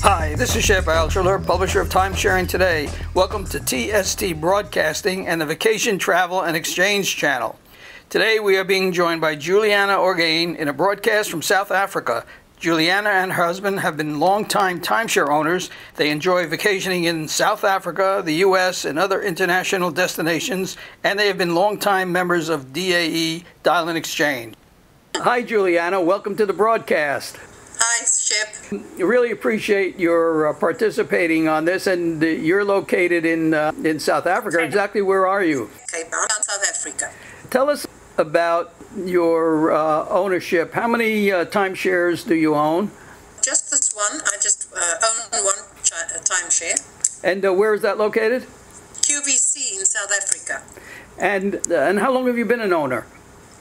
Hi, this is Shep Altschuler, publisher of TimeSharing Today. Welcome to TST Broadcasting and the Vacation, Travel, and Exchange channel. Today we are being joined by Giuliana Organe in a broadcast from South Africa. Giuliana and her husband have been longtime timeshare owners. They enjoy vacationing in South Africa, the U.S., and other international destinations, and they have been longtime members of DAE Dial and Exchange. Hi, Giuliana. Welcome to the broadcast. Hi, Shep. I really appreciate your participating on this, and you're located in South Africa. Exactly where are you? Cape Town, South Africa. Tell us about your ownership. How many timeshares do you own? Just this one. I just own one timeshare. And where is that located? QVC in South Africa. And how long have you been an owner?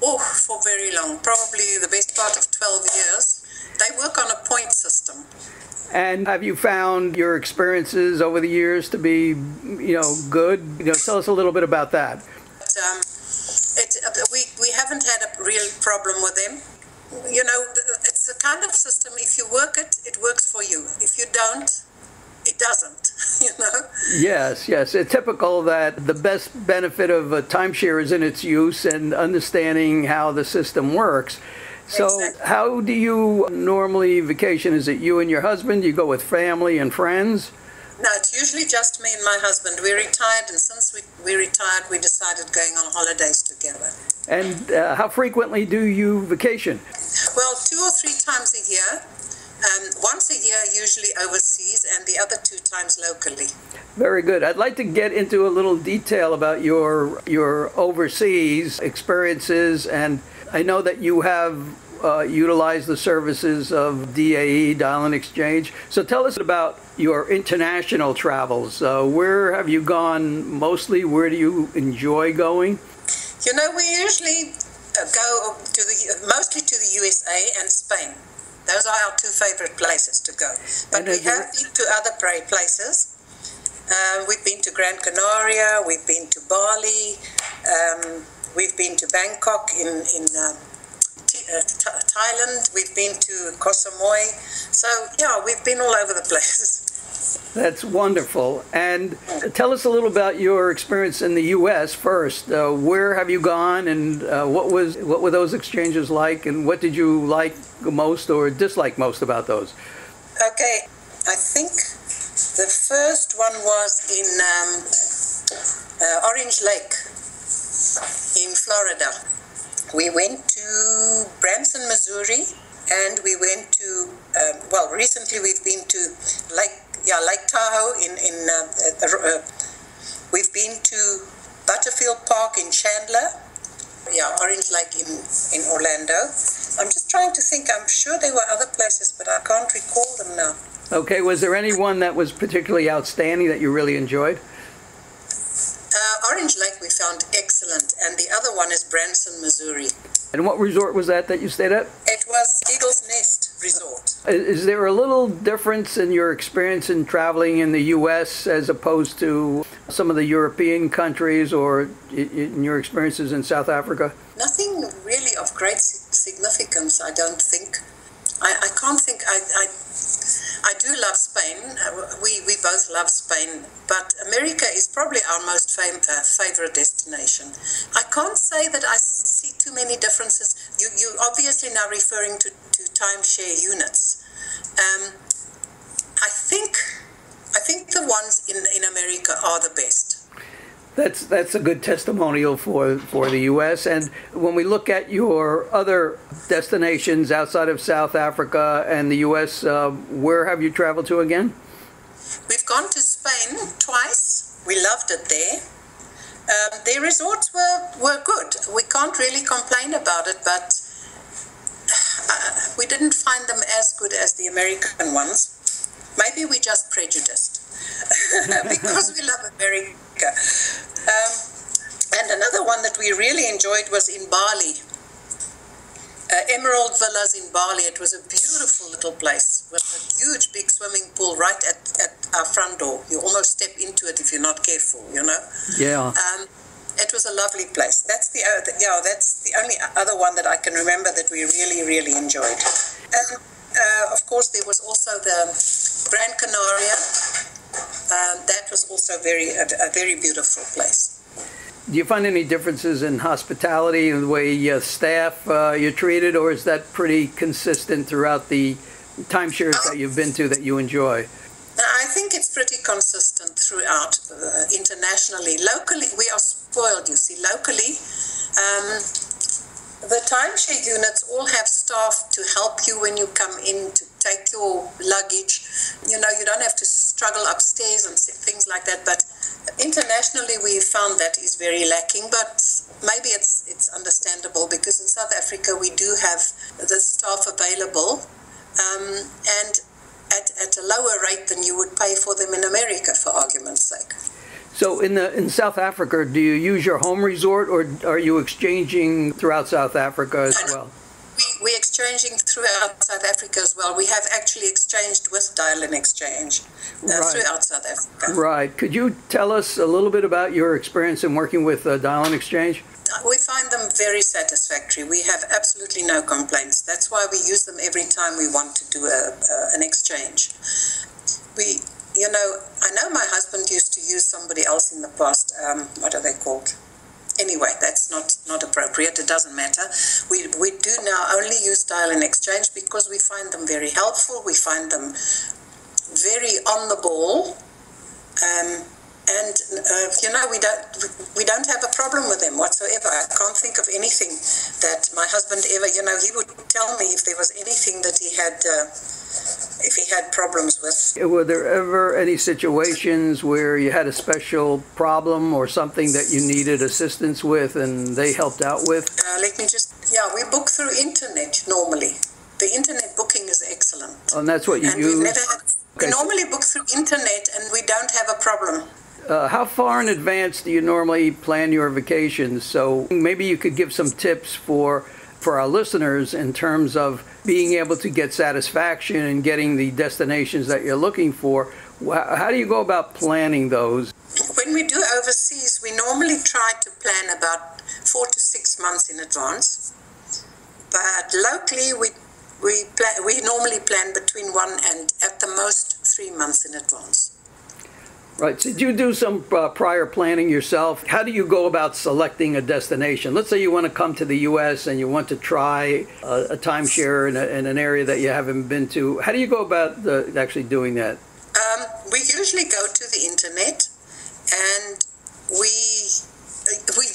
Oh, for very long. Probably the best part of 12 years. They work on a point system. And have you found your experiences over the years to be, good? Tell us a little bit about that. But, we haven't had a real problem with them. It's a kind of system. If you work it, it works for you. If you don't, it doesn't, Yes. It's typical that the best benefit of a timeshare is in its use and understanding how the system works. So Exactly. How do you normally vacation? Is it you and your husband? You go with family and friends? No, it's usually just me and my husband. We're retired, and since we retired, we decided going on holidays together. And how frequently do you vacation? Well, 2 or 3 times a year. Once a year, usually overseas, and the other 2 times locally. Very good. I'd like to get into a little detail about your overseas experiences, and I know that you have utilized the services of DAE, Dial and Exchange. So tell us about your international travels. Where have you gone mostly? Where do you enjoy going? We usually go mostly to the USA and Spain. Those are our 2 favorite places to go. But we have been to other places. We've been to Gran Canaria, we've been to Bali, we've been to Bangkok in Thailand, we've been to Koh Samui. So, yeah, we've been all over the place. That's wonderful. And tell us a little about your experience in the U.S. first. Where have you gone, and what were those exchanges like, and what did you like most or dislike most about those? Okay, I think the first one was in Orange Lake in Florida. We went to Branson, Missouri, and we went to, recently we've been to Lake Tahoe we've been to Butterfield Park in Chandler, Orange Lake in Orlando. I'm just trying to think. I'm sure there were other places, but I can't recall them now. Okay, was there any one that was particularly outstanding that you really enjoyed? Orange Lake we found excellent, and the other one is Branson, Missouri. And what resort was that you stayed at? It was Eagle's Nest Resort. Is there a little difference in your experience in traveling in the U.S. as opposed to some of the European countries, or in your experiences in South Africa? Nothing really of great significance, I don't think. I can't think. I do love Spain. We both love Spain, but America is probably our most favorite destination. I can't say that I see too many differences. You obviously now referring to timeshare units. I think the ones in America are the best. That's a good testimonial for the U.S. And when we look at your other destinations outside of South Africa and the U.S., where have you traveled to again? We've gone to Spain twice. We loved it there. Their resorts were good. We can't really complain about it, but we didn't find them as good as the American ones. Maybe we're just prejudiced because we love America. And another one that we really enjoyed was in Bali. Emerald Villas in Bali. It was a beautiful little place with a huge big swimming pool right at our front door. You almost step into it if you're not careful, Yeah. It was a lovely place. That's the only other one that I can remember that we really, really enjoyed. And of course, there was also the Gran Canaria, that was also a very beautiful place. Do you find any differences in hospitality and the way staff you're treated, or is that pretty consistent throughout the timeshares that you've been to that you enjoy? I think it's pretty consistent throughout internationally. Locally, we are spoiled, you see. Locally, the timeshare units all have staff to help you when you come in, to take your luggage. You know, you don't have to struggle upstairs and things like that. But internationally, we found that is very lacking. But maybe it's understandable, because in South Africa, we do have the staff available. And at a lower rate than you would pay for them in America, for argument's sake. So in South Africa, do you use your home resort, or are you exchanging throughout South Africa as well? We're exchanging throughout South Africa as well. We have actually exchanged with Dial-in Exchange throughout South Africa. Right. Could you tell us a little bit about your experience in working with Dial-in Exchange? We find them very satisfactory. We have absolutely no complaints. That's why we use them every time we want to do an exchange. I know my husband used to use somebody else in the past. What are they called? Anyway, that's not appropriate. It doesn't matter. We do now only use Dial-in Exchange because we find them very helpful. We find them very on the ball. And we don't have a problem with them whatsoever. I can't think of anything that my husband ever, he would tell me if there was anything that he had, if he had problems with. Were there ever any situations where you had a special problem or something that you needed assistance with and they helped out with? We book through internet normally. The internet booking is excellent. Oh, and that's what you use? We normally book through internet and we don't have a problem. How far in advance do you normally plan your vacations? So maybe you could give some tips for our listeners in terms of being able to get satisfaction and getting the destinations that you're looking for. How do you go about planning those? When we do overseas, we normally try to plan about 4 to 6 months in advance. But locally, we normally plan between 1 and at the most 3 months in advance. Right. So did you do some prior planning yourself? How do you go about selecting a destination? Let's say you want to come to the U.S. and you want to try a timeshare in an area that you haven't been to. How do you go about actually doing that? We usually go to the internet, and we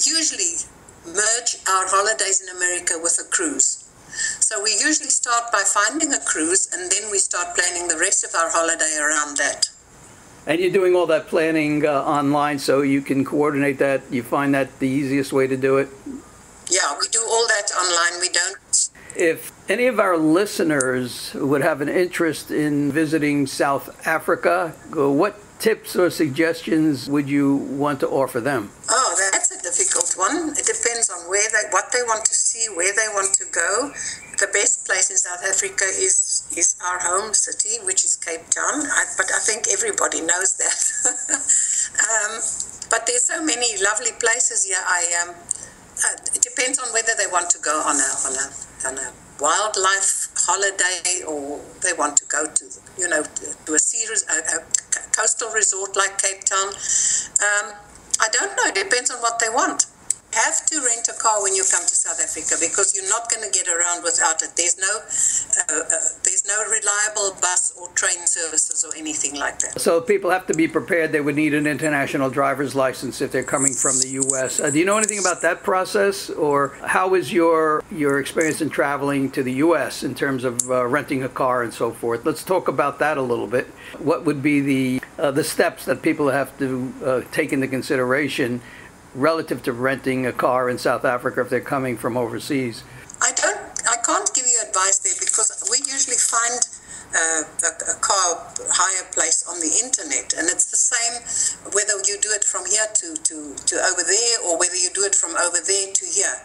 usually merge our holidays in America with a cruise. So we usually start by finding a cruise, and then we start planning the rest of our holiday around that. And you're doing all that planning online, so you can coordinate that. You find that the easiest way to do it? Yeah, we do all that online. We don't. If any of our listeners would have an interest in visiting South Africa, what tips or suggestions would you want to offer them? Oh, that's a difficult one. It depends on what they want to see, where they want to go. The best place in South Africa is our home city, which is Cape Town. But I think everybody knows that. But there's so many lovely places here. It depends on whether they want to go on a wildlife holiday, or they want to go to a coastal resort like Cape Town. I don't know. It depends on what they want. You have to rent a car when you come to South Africa, because you're not going to get around without it. There's no reliable bus or train services or anything like that. So people have to be prepared. They would need an international driver's license if they're coming from the U.S. Do you know anything about that process, or how is your experience in traveling to the U.S. in terms of renting a car and so forth? Let's talk about that a little bit. What would be the steps that people have to take into consideration relative to renting a car in South Africa if they're coming from overseas? I can't give you advice there, because we usually find a car hire place on the internet, and it's the same whether you do it from here to over there, or whether you do it from over there to here.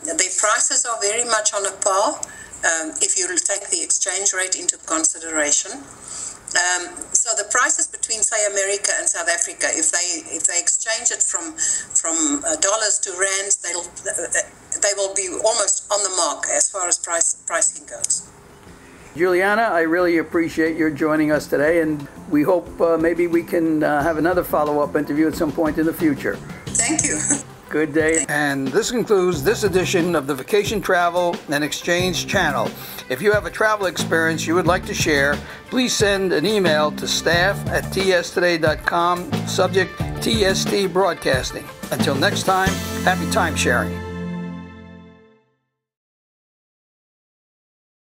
Their prices are very much on a par if you take the exchange rate into consideration. So the prices between, say, America and South Africa, if they exchange it from dollars to rands, they will be almost on the mark as far as pricing goes. Giuliana, I really appreciate your joining us today, and we hope maybe we can have another follow-up interview at some point in the future. Thank you. Good day. And this concludes this edition of the Vacation Travel and Exchange channel. If you have a travel experience you would like to share, please send an email to staff@tstoday.com, subject TST Broadcasting. Until next time, happy time sharing.